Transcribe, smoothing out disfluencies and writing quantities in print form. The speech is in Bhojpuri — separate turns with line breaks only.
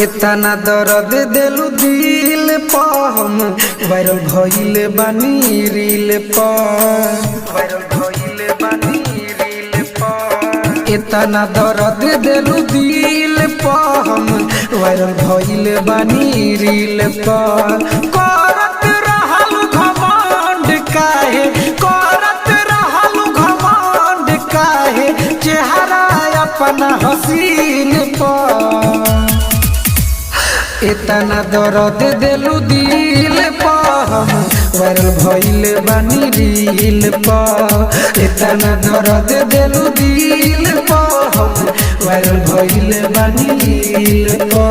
इतना दर्द दिलु दिल पा हम वायरल भइले बानी रील पा इतना दर्द दिलु दिल पा हम वायरल भइले बानी रील पा करत रहलु घमंड काहे करत रहलु घमंड काहे चेहरा अपना हसीन पा इतना दर्द दिलु दिल पा हम वायरल भइले बानी रील पा इतना दर्द दिलु दिल पा हम वायरल भइले बानी रील पा।